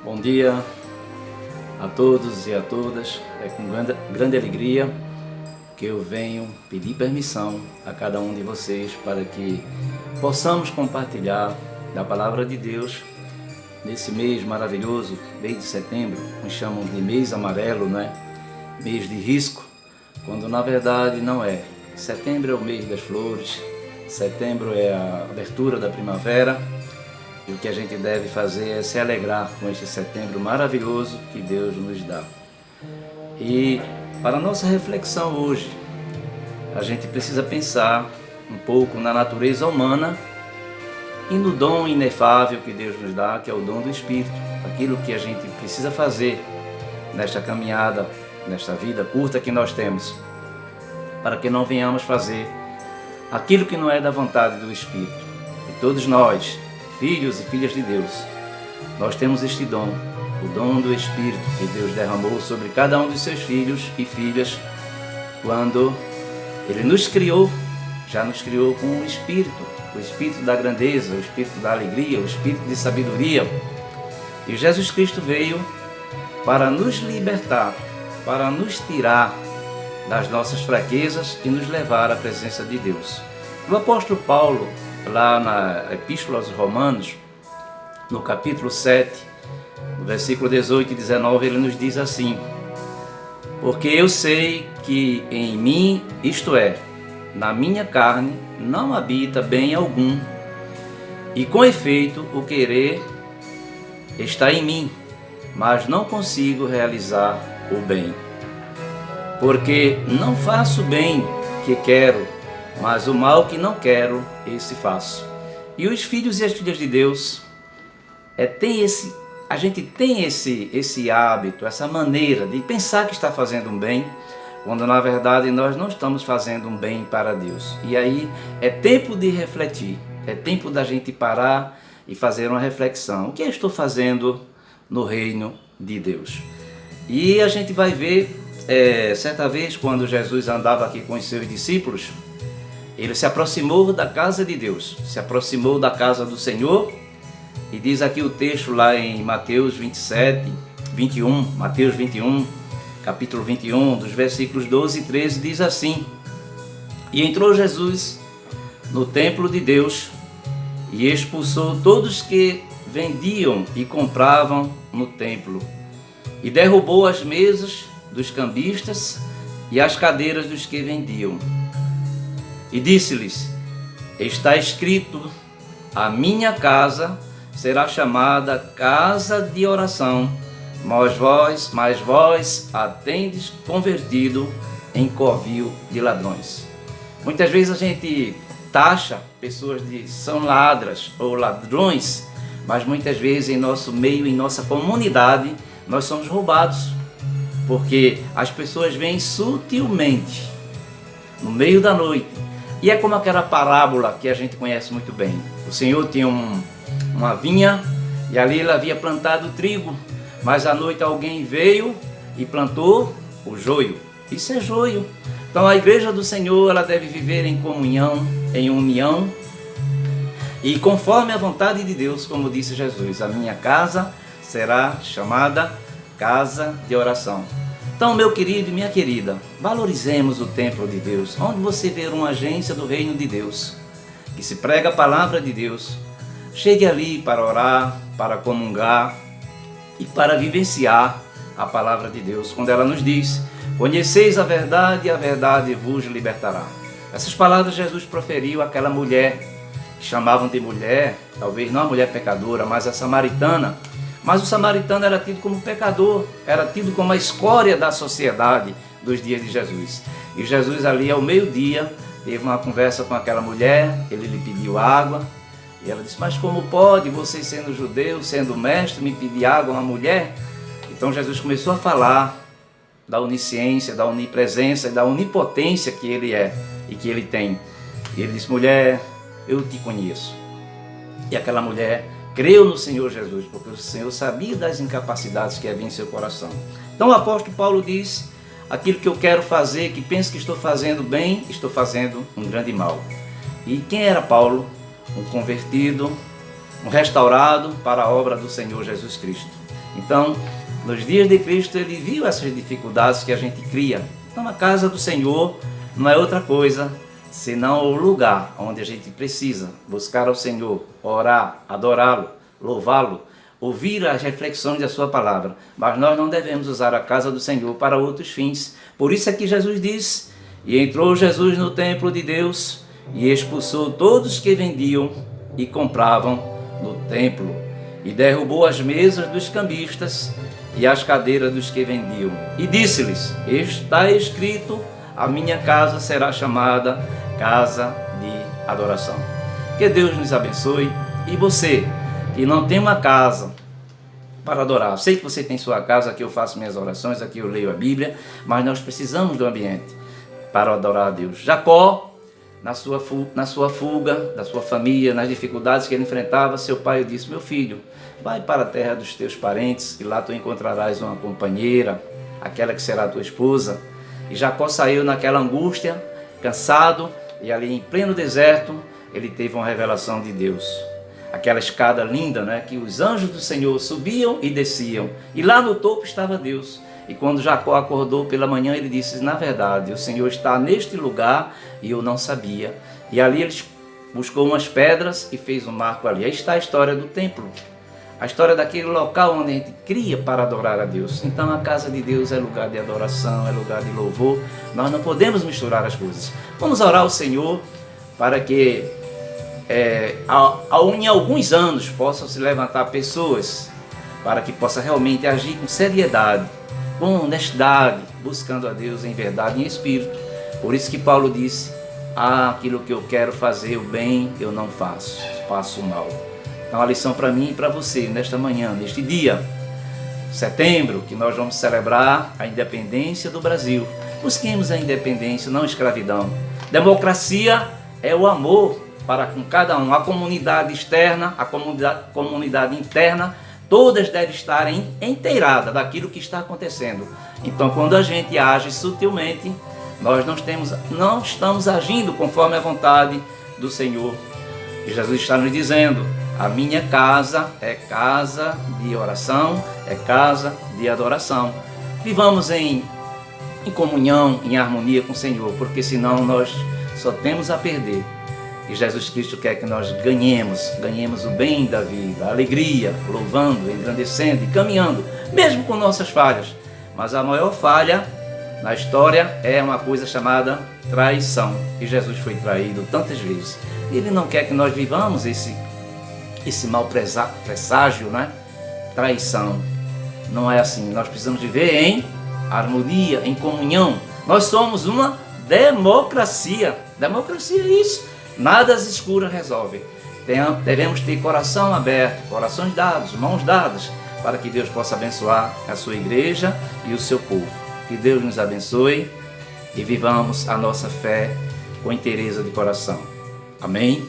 Bom dia a todos e a todas. É com grande alegria que eu venho pedir permissão a cada um de vocês para que possamos compartilhar da palavra de Deus nesse mês maravilhoso, mês de setembro. Nos chamam de mês amarelo, né? Mês de risco, quando na verdade não é. Setembro é o mês das flores, setembro é a abertura da primavera. E o que a gente deve fazer é se alegrar com este setembro maravilhoso que Deus nos dá. E para a nossa reflexão hoje, a gente precisa pensar um pouco na natureza humana e no dom inefável que Deus nos dá, que é o dom do Espírito. Aquilo que a gente precisa fazer nesta caminhada, nesta vida curta que nós temos, para que não venhamos fazer aquilo que não é da vontade do Espírito. E todos nós, filhos e filhas de Deus, nós temos este dom, o dom do Espírito que Deus derramou sobre cada um dos seus filhos e filhas quando Ele nos criou. Já nos criou com o Espírito da grandeza, o Espírito da alegria, o Espírito de sabedoria. E Jesus Cristo veio para nos libertar, para nos tirar das nossas fraquezas e nos levar à presença de Deus. O apóstolo Paulo, lá na Epístola aos Romanos, no capítulo 7, no versículo 18 e 19, ele nos diz assim: porque eu sei que em mim, isto é, na minha carne, não habita bem algum, e com efeito o querer está em mim, mas não consigo realizar o bem. Porque não faço o bem que quero, mas o mal que não quero, esse faço. E os filhos e as filhas de Deus, a gente tem esse hábito, essa maneira de pensar que está fazendo um bem, quando na verdade nós não estamos fazendo um bem para Deus. E aí é tempo de refletir, é tempo da gente parar e fazer uma reflexão. O que eu estou fazendo no reino de Deus? E a gente vai ver, certa vez, quando Jesus andava aqui com os seus discípulos, ele se aproximou da casa de Deus, se aproximou da casa do Senhor, e diz aqui o texto lá em Mateus 21, capítulo 21, dos versículos 12 e 13, diz assim: e entrou Jesus no templo de Deus e expulsou todos que vendiam e compravam no templo, e derrubou as mesas dos cambistas e as cadeiras dos que vendiam. E disse-lhes: está escrito, a minha casa será chamada casa de oração, mas vós a tendes convertido em covil de ladrões. Muitas vezes a gente taxa pessoas de são ladras ou ladrões, mas muitas vezes em nosso meio, em nossa comunidade, nós somos roubados, porque as pessoas vêm sutilmente, no meio da noite. E é como aquela parábola que a gente conhece muito bem. O Senhor tinha uma vinha e ali ele havia plantado trigo, mas à noite alguém veio e plantou o joio. Isso é joio. Então a igreja do Senhor, ela deve viver em comunhão, em união e conforme a vontade de Deus, como disse Jesus: a minha casa será chamada casa de oração. Então, meu querido e minha querida, valorizemos o templo de Deus. Onde você ver uma agência do reino de Deus, que se prega a palavra de Deus, chegue ali para orar, para comungar e para vivenciar a palavra de Deus, quando ela nos diz: conheceis a verdade vos libertará. Essas palavras Jesus proferiu àquela mulher, que chamavam de mulher, talvez não a mulher pecadora, mas a samaritana. Mas o samaritano era tido como pecador, era tido como a escória da sociedade dos dias de Jesus. E Jesus ali ao meio-dia teve uma conversa com aquela mulher, ele lhe pediu água, e ela disse: mas como pode você, sendo judeu, sendo mestre, me pedir água a uma mulher? Então Jesus começou a falar da onisciência, da onipresença e da onipotência que ele é e que ele tem. E ele disse: mulher, eu te conheço. E aquela mulher creu no Senhor Jesus, porque o Senhor sabia das incapacidades que havia em seu coração. Então o apóstolo Paulo diz: aquilo que eu quero fazer, que penso que estou fazendo bem, estou fazendo um grande mal. E quem era Paulo? Um convertido, um restaurado para a obra do Senhor Jesus Cristo. Então, nos dias de Cristo, ele viu essas dificuldades que a gente cria. Então, a casa do Senhor não é outra coisa senão o lugar onde a gente precisa buscar ao Senhor, orar, adorá-lo, louvá-lo, ouvir as reflexões da sua palavra. Mas nós não devemos usar a casa do Senhor para outros fins. Por isso é que Jesus diz: e entrou Jesus no templo de Deus e expulsou todos que vendiam e compravam no templo, e derrubou as mesas dos cambistas e as cadeiras dos que vendiam. E disse-lhes: está escrito, a minha casa será chamada casa de adoração. Que Deus nos abençoe. E você que não tem uma casa para adorar, sei que você tem sua casa, aqui eu faço minhas orações, aqui eu leio a Bíblia, mas nós precisamos do ambiente para adorar a Deus. Jacó, na sua fuga, da sua família, nas dificuldades que ele enfrentava, seu pai disse: meu filho, vai para a terra dos teus parentes, e lá tu encontrarás uma companheira, aquela que será tua esposa. E Jacó saiu naquela angústia, cansado, e ali em pleno deserto, ele teve uma revelação de Deus. Aquela escada linda, né, que os anjos do Senhor subiam e desciam, e lá no topo estava Deus. E quando Jacó acordou pela manhã, ele disse: na verdade, o Senhor está neste lugar e eu não sabia. E ali ele buscou umas pedras e fez um marco ali. Aí está a história do templo, a história daquele local onde a gente cria para adorar a Deus. Então a casa de Deus é lugar de adoração, é lugar de louvor. Nós não podemos misturar as coisas. Vamos orar ao Senhor para que em alguns anos possam se levantar pessoas para que possa realmente agir com seriedade, com honestidade, buscando a Deus em verdade e em espírito. Por isso que Paulo disse: aquilo que eu quero fazer, o bem eu não faço, faço o mal. Então a lição para mim e para você nesta manhã, neste dia, setembro, que nós vamos celebrar a independência do Brasil. Busquemos a independência, não a escravidão. Democracia é o amor para com cada um. A comunidade externa, a comunidade interna, todas devem estar inteiradas daquilo que está acontecendo. Então, quando a gente age sutilmente, nós não estamos agindo conforme a vontade do Senhor. E Jesus está nos dizendo: a minha casa é casa de oração, é casa de adoração. Vivamos em comunhão, em harmonia com o Senhor, porque senão nós só temos a perder. E Jesus Cristo quer que nós ganhemos o bem da vida, a alegria, louvando, engrandecendo e caminhando, mesmo com nossas falhas. Mas a maior falha na história é uma coisa chamada traição. E Jesus foi traído tantas vezes. Ele não quer que nós vivamos esse mau presságio, né? Traição. Não é assim. Nós precisamos viver em harmonia, em comunhão. Nós somos uma democracia. Democracia é isso. Nada às escuras resolve. Devemos ter coração aberto, corações dados, mãos dadas, para que Deus possa abençoar a sua igreja e o seu povo. Que Deus nos abençoe e vivamos a nossa fé com inteireza de coração. Amém?